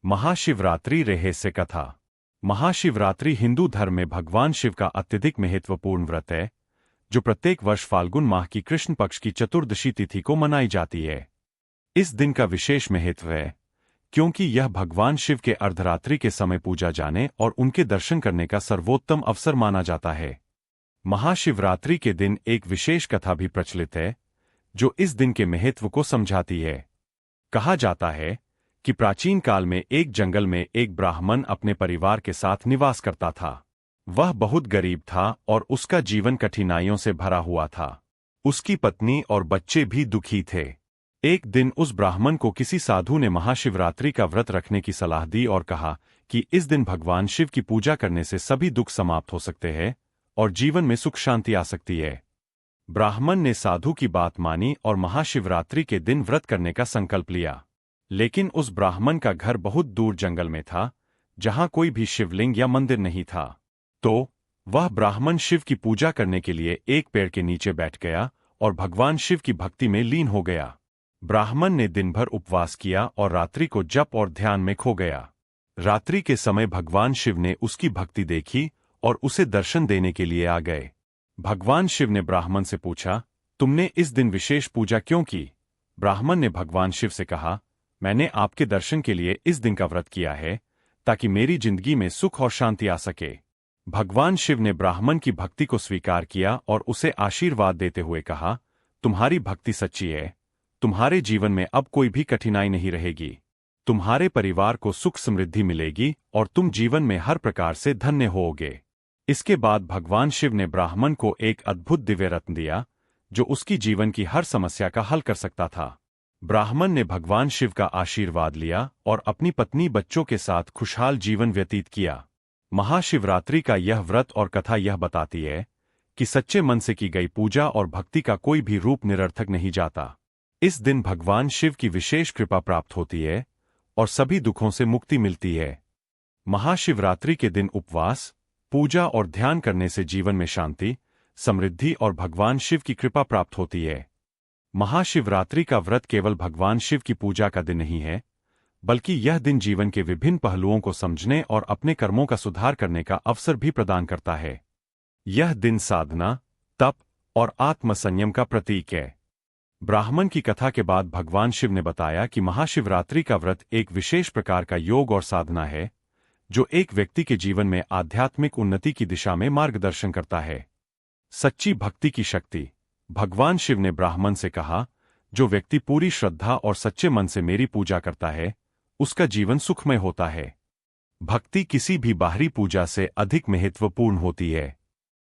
महाशिवरात्रि रहस्य कथा। महाशिवरात्रि हिंदू धर्म में भगवान शिव का अत्यधिक महत्वपूर्ण व्रत है, जो प्रत्येक वर्ष फाल्गुन माह की कृष्ण पक्ष की चतुर्दशी तिथि को मनाई जाती है। इस दिन का विशेष महत्व है क्योंकि यह भगवान शिव के अर्धरात्रि के समय पूजा जाने और उनके दर्शन करने का सर्वोत्तम अवसर माना जाता है। महाशिवरात्रि के दिन एक विशेष कथा भी प्रचलित है, जो इस दिन के महत्व को समझाती है। कहा जाता है कि प्राचीन काल में एक जंगल में एक ब्राह्मण अपने परिवार के साथ निवास करता था। वह बहुत गरीब था और उसका जीवन कठिनाइयों से भरा हुआ था। उसकी पत्नी और बच्चे भी दुखी थे। एक दिन उस ब्राह्मण को किसी साधु ने महाशिवरात्रि का व्रत रखने की सलाह दी और कहा कि इस दिन भगवान शिव की पूजा करने से सभी दुख समाप्त हो सकते हैं और जीवन में सुख शांति आ सकती है। ब्राह्मण ने साधु की बात मानी और महाशिवरात्रि के दिन व्रत करने का संकल्प लिया। लेकिन उस ब्राह्मण का घर बहुत दूर जंगल में था, जहां कोई भी शिवलिंग या मंदिर नहीं था। तो वह ब्राह्मण शिव की पूजा करने के लिए एक पेड़ के नीचे बैठ गया और भगवान शिव की भक्ति में लीन हो गया। ब्राह्मण ने दिन भर उपवास किया और रात्रि को जप और ध्यान में खो गया। रात्रि के समय भगवान शिव ने उसकी भक्ति देखी और उसे दर्शन देने के लिए आ गए। भगवान शिव ने ब्राह्मण से पूछा, तुमने इस दिन विशेष पूजा क्यों की? ब्राह्मण ने भगवान शिव से कहा, मैंने आपके दर्शन के लिए इस दिन का व्रत किया है, ताकि मेरी जिंदगी में सुख और शांति आ सके। भगवान शिव ने ब्राह्मण की भक्ति को स्वीकार किया और उसे आशीर्वाद देते हुए कहा, तुम्हारी भक्ति सच्ची है, तुम्हारे जीवन में अब कोई भी कठिनाई नहीं रहेगी। तुम्हारे परिवार को सुख समृद्धि मिलेगी और तुम जीवन में हर प्रकार से धन्य होओगे। इसके बाद भगवान शिव ने ब्राह्मण को एक अद्भुत दिव्य रत्न दिया, जो उसकी जीवन की हर समस्या का हल कर सकता था। ब्राह्मण ने भगवान शिव का आशीर्वाद लिया और अपनी पत्नी बच्चों के साथ खुशहाल जीवन व्यतीत किया। महाशिवरात्रि का यह व्रत और कथा यह बताती है कि सच्चे मन से की गई पूजा और भक्ति का कोई भी रूप निरर्थक नहीं जाता। इस दिन भगवान शिव की विशेष कृपा प्राप्त होती है और सभी दुखों से मुक्ति मिलती है। महाशिवरात्रि के दिन उपवास, पूजा और ध्यान करने से जीवन में शांति, समृद्धि और भगवान शिव की कृपा प्राप्त होती है। महाशिवरात्रि का व्रत केवल भगवान शिव की पूजा का दिन नहीं है, बल्कि यह दिन जीवन के विभिन्न पहलुओं को समझने और अपने कर्मों का सुधार करने का अवसर भी प्रदान करता है। यह दिन साधना, तप और आत्मसंयम का प्रतीक है। ब्राह्मण की कथा के बाद भगवान शिव ने बताया कि महाशिवरात्रि का व्रत एक विशेष प्रकार का योग और साधना है, जो एक व्यक्ति के जीवन में आध्यात्मिक उन्नति की दिशा में मार्गदर्शन करता है। सच्ची भक्ति की शक्ति। भगवान शिव ने ब्राह्मण से कहा, जो व्यक्ति पूरी श्रद्धा और सच्चे मन से मेरी पूजा करता है, उसका जीवन सुखमय होता है। भक्ति किसी भी बाहरी पूजा से अधिक महत्वपूर्ण होती है।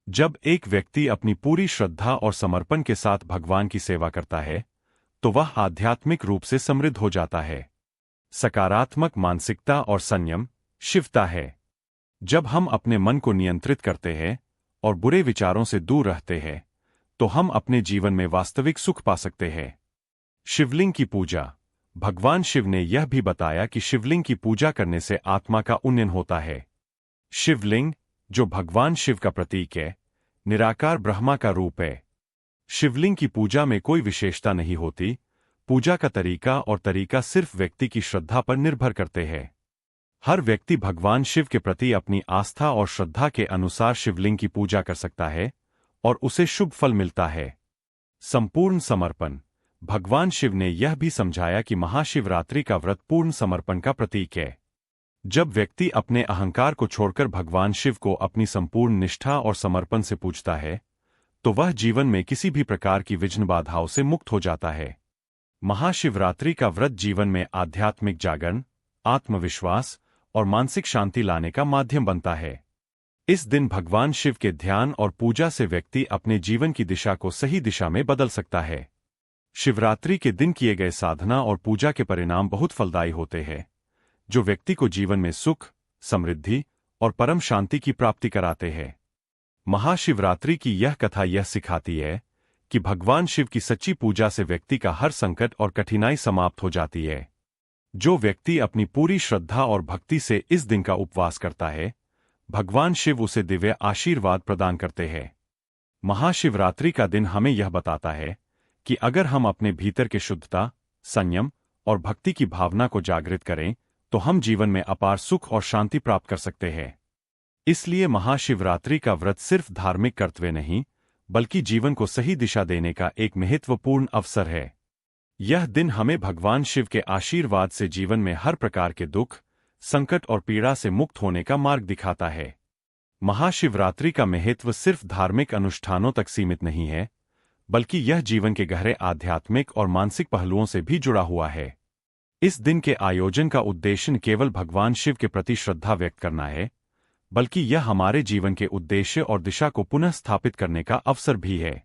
जब एक व्यक्ति अपनी पूरी श्रद्धा और समर्पण के साथ भगवान की सेवा करता है, तो वह आध्यात्मिक रूप से समृद्ध हो जाता है। सकारात्मक मानसिकता और संयम शिवता है। जब हम अपने मन को नियंत्रित करते हैं और बुरे विचारों से दूर रहते हैं, तो हम अपने जीवन में वास्तविक सुख पा सकते हैं। शिवलिंग की पूजा। भगवान शिव ने यह भी बताया कि शिवलिंग की पूजा करने से आत्मा का उन्नयन होता है। शिवलिंग, जो भगवान शिव का प्रतीक है, निराकार ब्रह्मा का रूप है। शिवलिंग की पूजा में कोई विशेषता नहीं होती। पूजा का तरीका सिर्फ व्यक्ति की श्रद्धा पर निर्भर करते हैं। हर व्यक्ति भगवान शिव के प्रति अपनी आस्था और श्रद्धा के अनुसार शिवलिंग की पूजा कर सकता है और उसे शुभ फल मिलता है। संपूर्ण समर्पण। भगवान शिव ने यह भी समझाया कि महाशिवरात्रि का व्रत पूर्ण समर्पण का प्रतीक है। जब व्यक्ति अपने अहंकार को छोड़कर भगवान शिव को अपनी संपूर्ण निष्ठा और समर्पण से पूजता है, तो वह जीवन में किसी भी प्रकार की विघ्न बाधाओं से मुक्त हो जाता है। महाशिवरात्रि का व्रत जीवन में आध्यात्मिक जागरण, आत्मविश्वास और मानसिक शांति लाने का माध्यम बनता है। इस दिन भगवान शिव के ध्यान और पूजा से व्यक्ति अपने जीवन की दिशा को सही दिशा में बदल सकता है। शिवरात्रि के दिन किए गए साधना और पूजा के परिणाम बहुत फलदायी होते हैं, जो व्यक्ति को जीवन में सुख, समृद्धि और परम शांति की प्राप्ति कराते हैं। महाशिवरात्रि की यह कथा यह सिखाती है कि भगवान शिव की सच्ची पूजा से व्यक्ति का हर संकट और कठिनाई समाप्त हो जाती है। जो व्यक्ति अपनी पूरी श्रद्धा और भक्ति से इस दिन का उपवास करता है, भगवान शिव उसे दिव्य आशीर्वाद प्रदान करते हैं। महाशिवरात्रि का दिन हमें यह बताता है कि अगर हम अपने भीतर के शुद्धता, संयम और भक्ति की भावना को जागृत करें तो हम जीवन में अपार सुख और शांति प्राप्त कर सकते हैं। इसलिए महाशिवरात्रि का व्रत सिर्फ धार्मिक कर्तव्य नहीं, बल्कि जीवन को सही दिशा देने का एक महत्वपूर्ण अवसर है। यह दिन हमें भगवान शिव के आशीर्वाद से जीवन में हर प्रकार के दुख, संकट और पीड़ा से मुक्त होने का मार्ग दिखाता है। महाशिवरात्रि का महत्व सिर्फ धार्मिक अनुष्ठानों तक सीमित नहीं है, बल्कि यह जीवन के गहरे आध्यात्मिक और मानसिक पहलुओं से भी जुड़ा हुआ है। इस दिन के आयोजन का उद्देश्य न केवल भगवान शिव के प्रति श्रद्धा व्यक्त करना है, बल्कि यह हमारे जीवन के उद्देश्य और दिशा को पुनः स्थापित करने का अवसर भी है।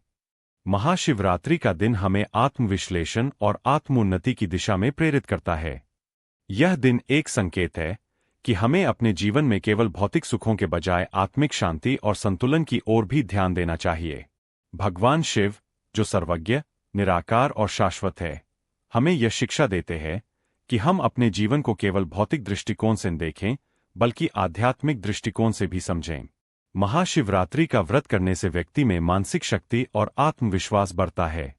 महाशिवरात्रि का दिन हमें आत्मविश्लेषण और आत्मोन्नति की दिशा में प्रेरित करता है। यह दिन एक संकेत है कि हमें अपने जीवन में केवल भौतिक सुखों के बजाय आत्मिक शांति और संतुलन की ओर भी ध्यान देना चाहिए। भगवान शिव, जो सर्वज्ञ, निराकार और शाश्वत है, हमें यह शिक्षा देते हैं कि हम अपने जीवन को केवल भौतिक दृष्टिकोण से न देखें, बल्कि आध्यात्मिक दृष्टिकोण से भी समझें। महाशिवरात्रि का व्रत करने से व्यक्ति में मानसिक शक्ति और आत्मविश्वास बढ़ता है।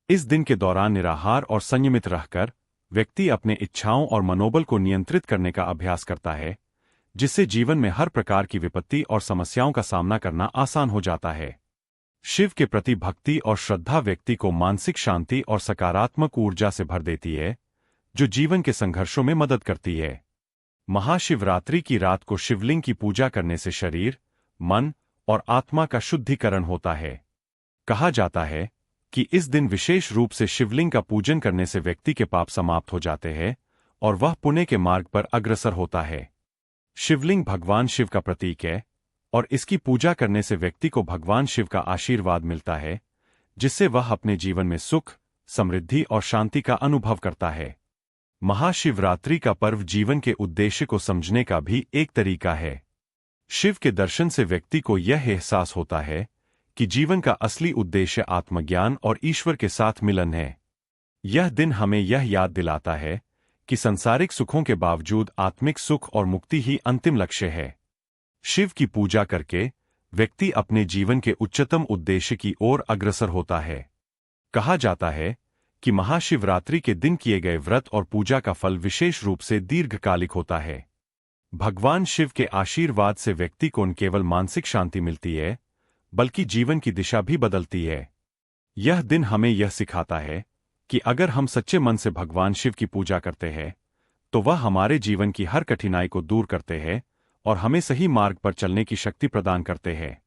इस दिन के दौरान निराहार और संयमित रहकर व्यक्ति अपने इच्छाओं और मनोबल को नियंत्रित करने का अभ्यास करता है, जिससे जीवन में हर प्रकार की विपत्ति और समस्याओं का सामना करना आसान हो जाता है। शिव के प्रति भक्ति और श्रद्धा व्यक्ति को मानसिक शांति और सकारात्मक ऊर्जा से भर देती है, जो जीवन के संघर्षों में मदद करती है। महाशिवरात्रि की रात को शिवलिंग की पूजा करने से शरीर, मन और आत्मा का शुद्धिकरण होता है। कहा जाता है कि इस दिन विशेष रूप से शिवलिंग का पूजन करने से व्यक्ति के पाप समाप्त हो जाते हैं और वह पुण्य के मार्ग पर अग्रसर होता है। शिवलिंग भगवान शिव का प्रतीक है और इसकी पूजा करने से व्यक्ति को भगवान शिव का आशीर्वाद मिलता है, जिससे वह अपने जीवन में सुख, समृद्धि और शांति का अनुभव करता है। महाशिवरात्रि का पर्व जीवन के उद्देश्य को समझने का भी एक तरीका है। शिव के दर्शन से व्यक्ति को यह एहसास होता है कि जीवन का असली उद्देश्य आत्मज्ञान और ईश्वर के साथ मिलन है। यह दिन हमें यह याद दिलाता है कि संसारिक सुखों के बावजूद आत्मिक सुख और मुक्ति ही अंतिम लक्ष्य है। शिव की पूजा करके व्यक्ति अपने जीवन के उच्चतम उद्देश्य की ओर अग्रसर होता है। कहा जाता है कि महाशिवरात्रि के दिन किए गए व्रत और पूजा का फल विशेष रूप से दीर्घकालिक होता है। भगवान शिव के आशीर्वाद से व्यक्ति को न केवल मानसिक शांति मिलती है, बल्कि जीवन की दिशा भी बदलती है। यह दिन हमें यह सिखाता है कि अगर हम सच्चे मन से भगवान शिव की पूजा करते हैं, तो वह हमारे जीवन की हर कठिनाई को दूर करते हैं और हमें सही मार्ग पर चलने की शक्ति प्रदान करते हैं।